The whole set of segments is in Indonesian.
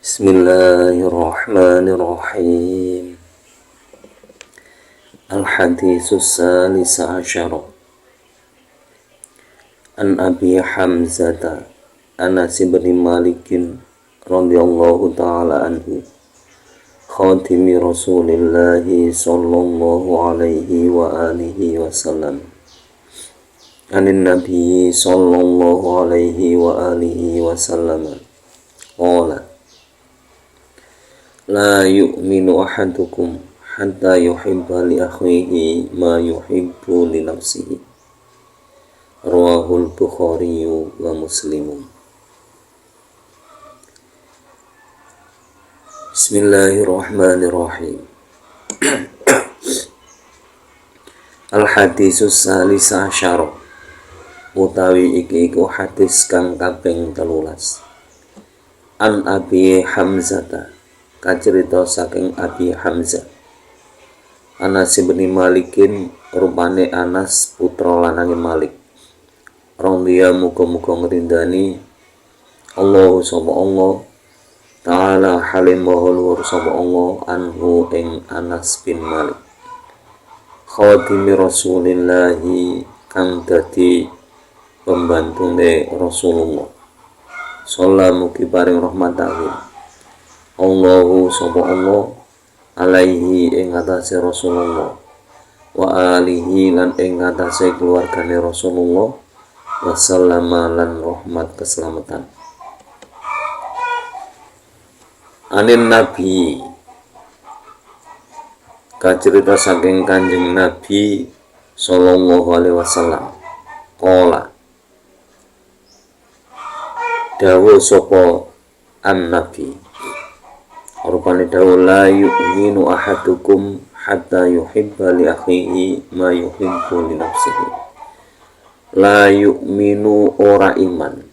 Bismillahirrahmanirrahim. Al-Haditsus Salis Asyara An Abi Hamzata Anas bin Malikin radhiyallahu ta'ala anhu Khatimi Rasulillahi sallallahu alaihi wa alihi wasallam Anin Nabi sallallahu alaihi wa alihi wasallam Qala La yu'minu ahadukum hatta yuhibba li akhihi ma yuhibbu li nafsihi. Rawahul Bukhari wa Muslim. Bismillahirrahmanirrahim. Al-Haditsus Salis Asyara utawi iki iku hadis kang kaping 13. An Abi Hamzata kacerita saking Abi Hamzah Anas bin Malikin rupane Anas putra lanange Malik radhiya muga-muga ngrindani Allah sapa Allah taala halim maha luhur sapa Allah anhu ing Anas bin Malik khatimi Rasulillahi kang dadi pembantune Rasulullah sallallahu mugi paring rahmatawi Allahu sapa Allah alaihi ing atase Rasulullah wa alihi lan ing atase keluargane Rasulullah wa sallama lan rahmat keselamatan anin Nabi kacerita saking Kanjeng Nabi sallallahu alaihi wasallam qala dawuh sapa an-Nabi rupane dawuh la yu'minu ahadukum hatta yuhibba li akhihi ma yuhibbu li nafsihi. La yu'minu ora iman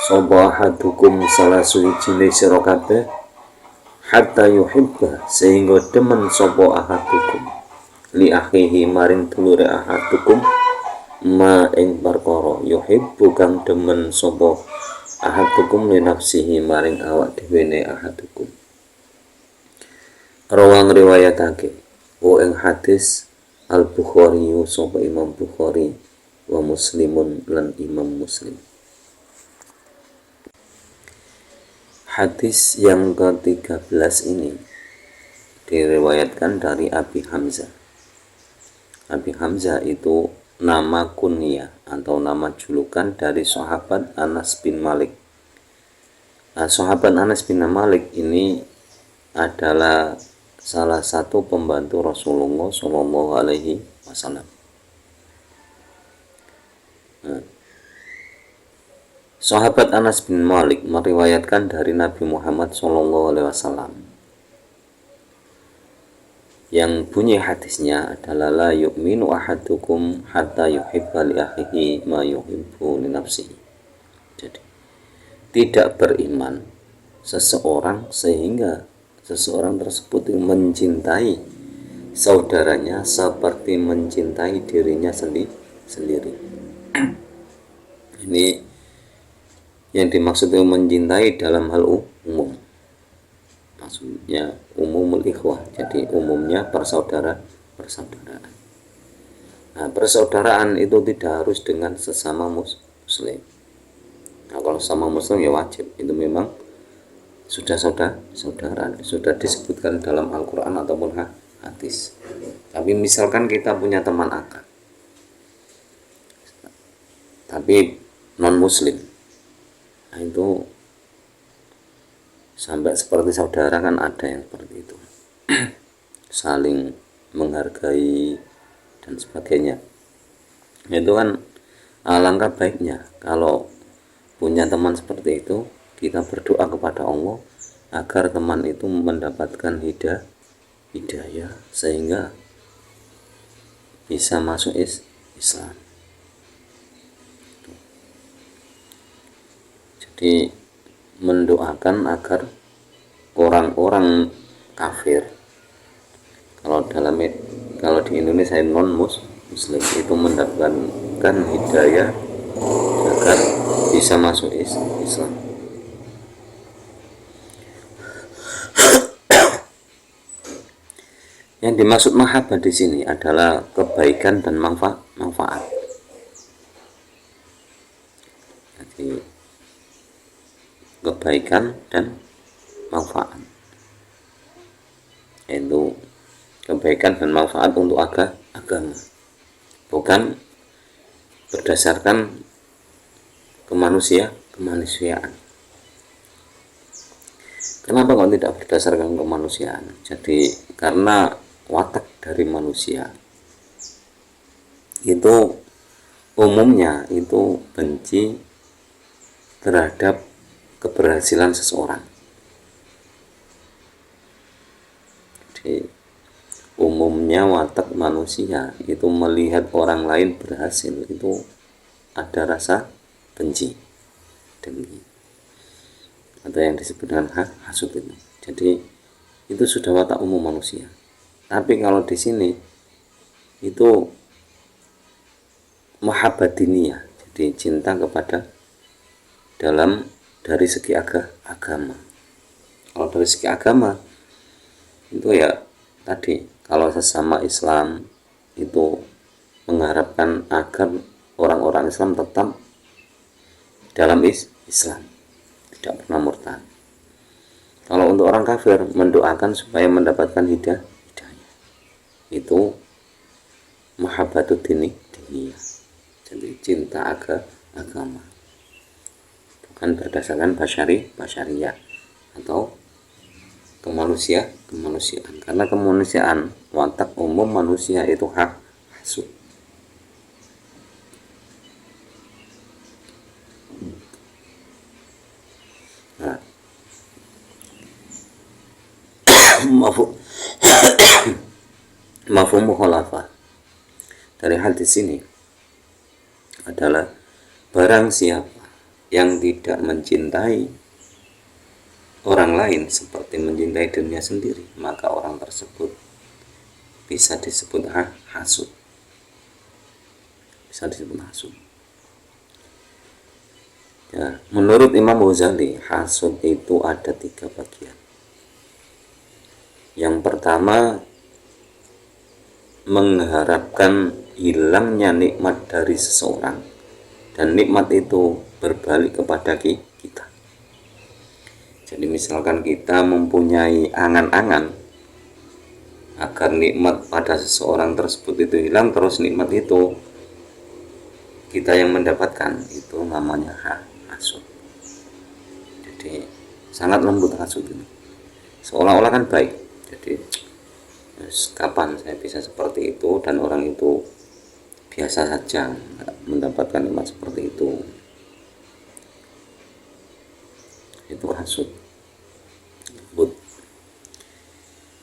sapa ahadukum salah suwijine sira kabeh hatta yuhibba sehingga demen sapa ahadukum li akhihi maring dulure ahadukum ma ing perkara yuhibbu kang demen sapa ahadukum li nafsihi maring awak dhewe ahadukum. Rawang riwayatake ing hadis Al-Bukhari sapa Imam Bukhari wa Muslimun lan Imam Muslim. Hadis yang ke-13 ini diriwayatkan dari Abi Hamzah. Abi Hamzah itu nama kunyah atau nama julukan dari sahabat Anas bin Malik. Sahabat Anas bin Malik ini adalah salah satu pembantu Rasulullah Shallallahu Alaihi Wasallam. Sahabat Anas bin Malik meriwayatkan dari Nabi Muhammad Shallallahu Alaihi Wasallam. Yang bunyi hadisnya adalah la yu'minu ahadukum hatta yuhibba li akhihi ma yuhibbu li nafsihi. Jadi tidak beriman seseorang sehingga seseorang tersebut mencintai saudaranya seperti mencintai dirinya sendiri. Ini yang dimaksud mencintai dalam hal umum. Maksudnya umumul ikhwah. Jadi umumnya persaudaraan. Nah, persaudaraan itu tidak harus dengan sesama muslim. Nah, kalau sama muslim ya wajib. Itu memang sudah saudara, sudah disebutkan dalam Al-Quran ataupun hadis. Tapi misalkan kita punya teman akad, tapi non muslim, nah itu sampai seperti saudara kan ada yang seperti itu, saling menghargai dan sebagainya. Itu kan alangkah baiknya kalau punya teman seperti itu, kita berdoa kepada Allah agar teman itu mendapatkan hidayah sehingga bisa masuk Islam. Jadi mendoakan agar orang-orang kafir, kalau di Indonesia non muslim itu mendapatkan hidayah agar bisa masuk Islam. Yang dimaksud mahabbah di sini adalah kebaikan dan manfaat. Jadi kebaikan dan manfaat, yaitu kebaikan dan manfaat untuk agama, bukan berdasarkan kemanusiaan. Kenapa kok tidak berdasarkan kemanusiaan? Jadi karena watak dari manusia itu umumnya itu benci terhadap keberhasilan seseorang. Jadi umumnya watak manusia itu melihat orang lain berhasil itu ada rasa benci, dengki, atau yang disebut dengan hasud itu. Jadi itu sudah watak umum manusia. Tapi kalau di sini itu mahabbah diniyah, jadi cinta kepada dari segi agama. Kalau dari segi agama itu ya tadi, kalau sesama Islam itu mengharapkan agar orang-orang Islam tetap dalam Islam, tidak pernah murtad. Kalau untuk orang kafir mendoakan supaya mendapatkan hidayah, itu mahabbatud diniyah, jadi cinta agama, bukan berdasarkan basyariyah atau kemanusiaan. Karena kemanusiaan, watak umum manusia itu hasud. Nah, mafhum mukhalafah dari hadis ini adalah barang siapa yang tidak mencintai orang lain seperti mencintai dirinya sendiri, maka orang tersebut bisa disebut hasud. Ya, menurut Imam Ghazali, hasud itu ada 3 bagian. Yang pertama, mengharapkan hilangnya nikmat dari seseorang, dan nikmat itu berbalik kepada kita. Jadi misalkan kita mempunyai angan-angan agar nikmat pada seseorang tersebut itu hilang, terus nikmat itu kita yang mendapatkan, itu namanya hasud. Jadi sangat lembut hasud ini, seolah-olah kan baik. Jadi kapan saya bisa seperti itu, dan orang itu biasa saja mendapatkan nikmat seperti itu hasud.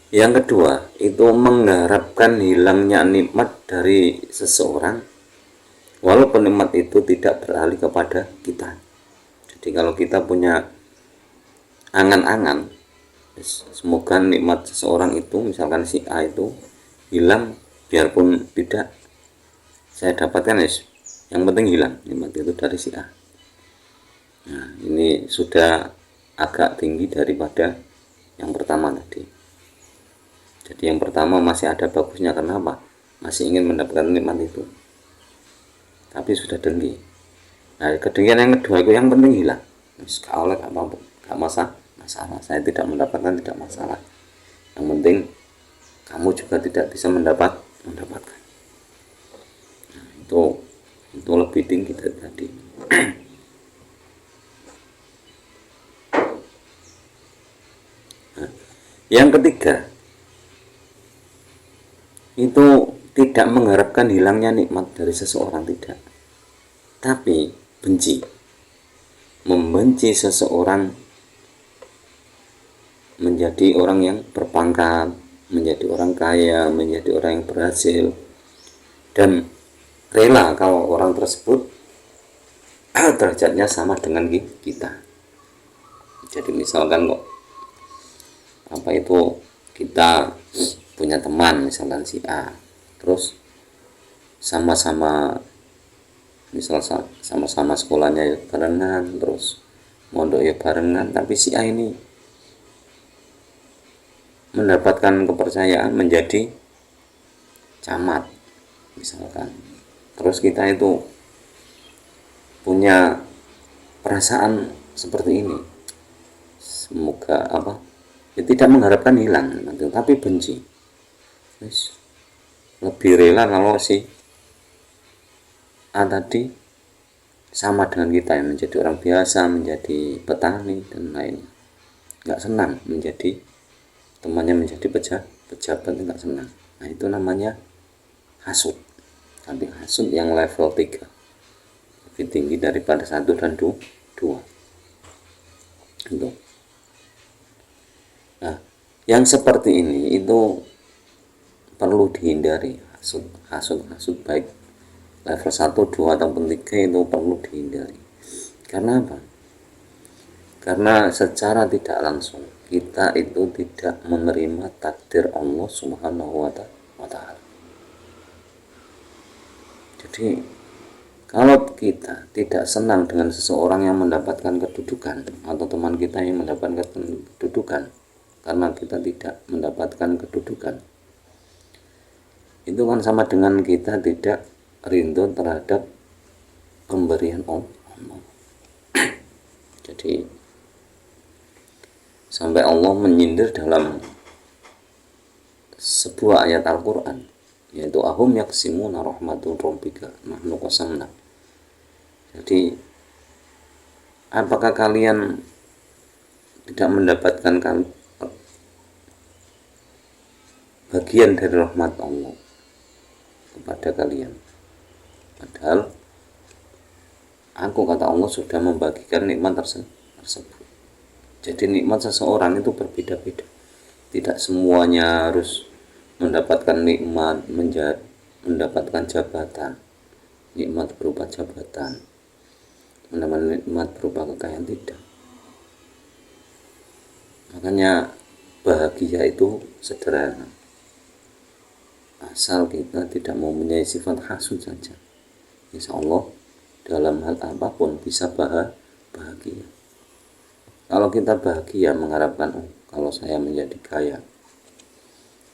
Yang kedua, itu mengharapkan hilangnya nikmat dari seseorang walaupun nikmat itu tidak beralih kepada kita. Jadi kalau kita punya angan-angan, semoga nikmat seseorang itu, misalkan si A itu hilang, biarpun tidak saya dapatkan, yang penting hilang nikmat itu dari si A. Nah, ini sudah agak tinggi daripada yang pertama tadi. Jadi yang pertama masih ada bagusnya, kenapa? Masih ingin mendapatkan nikmat itu, tapi sudah dengki. Nah, kedengkian yang kedua itu yang penting hilang. Kalau gak masalah, saya tidak mendapatkan, tidak masalah. Yang penting kamu juga tidak bisa mendapatkan. Nah, itu lebih tinggi dari tadi. Nah, yang ketiga itu tidak mengharapkan hilangnya nikmat dari seseorang, tidak, tapi membenci seseorang menjadi orang yang berpangkat, menjadi orang kaya, menjadi orang yang berhasil, dan rela kalau orang tersebut derajatnya sama dengan kita. Jadi misalkan kita punya teman, misalkan si A, terus sama-sama sekolahnya ya barengan, terus mondok ya barengan, tapi si A ini mendapatkan kepercayaan menjadi camat misalkan, terus kita itu punya perasaan seperti ini, semoga ya tidak mengharapkan hilang, tapi benci, lebih rela kalau si A tadi sama dengan kita, yang menjadi orang biasa, menjadi petani dan lainnya, nggak senang menjadi temannya menjadi pejabat, nggak senang. Nah, itu namanya hasud. Tapi hasud yang level 3 lebih tinggi daripada 1 dan 2. Itu. Nah, yang seperti ini itu perlu dihindari. Hasud baik level 1, 2 ataupun 3 itu perlu dihindari. Karena apa? Karena secara tidak langsung kita itu tidak menerima takdir Allah Subhanahu wa Ta'ala. Jadi kalau kita tidak senang dengan seseorang yang mendapatkan kedudukan, atau teman kita yang mendapatkan kedudukan karena kita tidak mendapatkan kedudukan, itu kan sama dengan kita tidak rindu terhadap pemberian Allah. Jadi sampai Allah menyindir dalam sebuah ayat Al-Quran, yaitu ahum yaksimuna rahmatul rabbika nahnu qasamna. Jadi apakah kalian tidak mendapatkan bagian dari rahmat Allah kepada kalian, padahal aku, kata Allah, sudah membagikan nikmat tersebut. Jadi nikmat seseorang itu berbeda-beda, tidak semuanya harus mendapatkan nikmat mendapatkan jabatan, nikmat berupa jabatan, mendapatkan nikmat berupa kekayaan, tidak. Makanya bahagia itu sederhana, asal kita tidak mempunyai sifat hasud saja, insya Allah dalam hal apapun bisa bahagia. Kalau kita bahagia mengharapkan kalau saya menjadi kaya,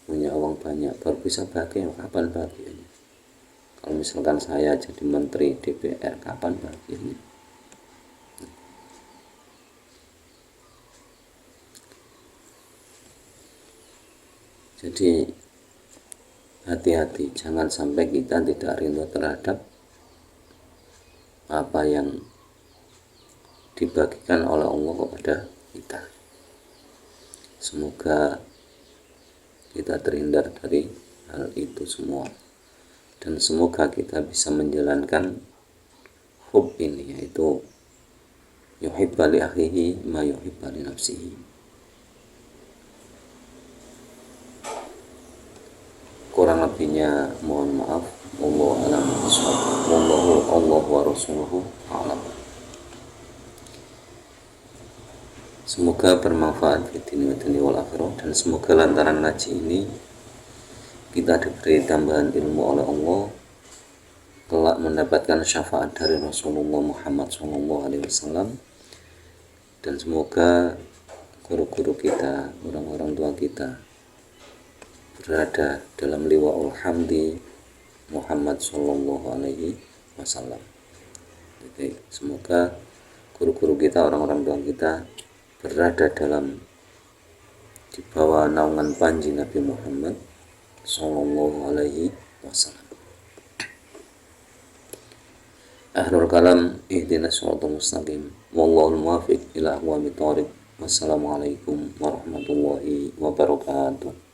punya uang banyak, baru bisa bahagia, kapan bahagianya? Kalau misalkan saya jadi menteri DPR, kapan bahagianya? Jadi hati-hati, jangan sampai kita tidak rindu terhadap apa yang dibagikan oleh Allah kepada kita. Semoga kita terhindar dari hal itu semua, dan semoga kita bisa menjalankan hub ini, yaitu yuhibba li akhihi ma yuhibba li nafsihi. Kurang lebihnya mohon maaf. Wallahu a'lam bishawab. Wallahu wa rasuluhu a'lam. Semoga bermanfaat di dunia wal akhirah, dan semoga lantaran ngaji ini kita diberi tambahan ilmu oleh Allah, kelak mendapatkan syafaat dari Rasulullah Muhammad SAW, dan semoga guru-guru kita, orang-orang tua kita berada dalam liwa'ul hamdi Muhammad SAW. Jadi semoga guru-guru kita, orang-orang tua kita berada dalam di bawah naungan panji Nabi Muhammad SAW. Ahlul kalam ihdinas siratal mustaqim, wallahul muwaffiq ila aqwamit thoriq. Wassalamualaikum warahmatullahi wabarakatuh.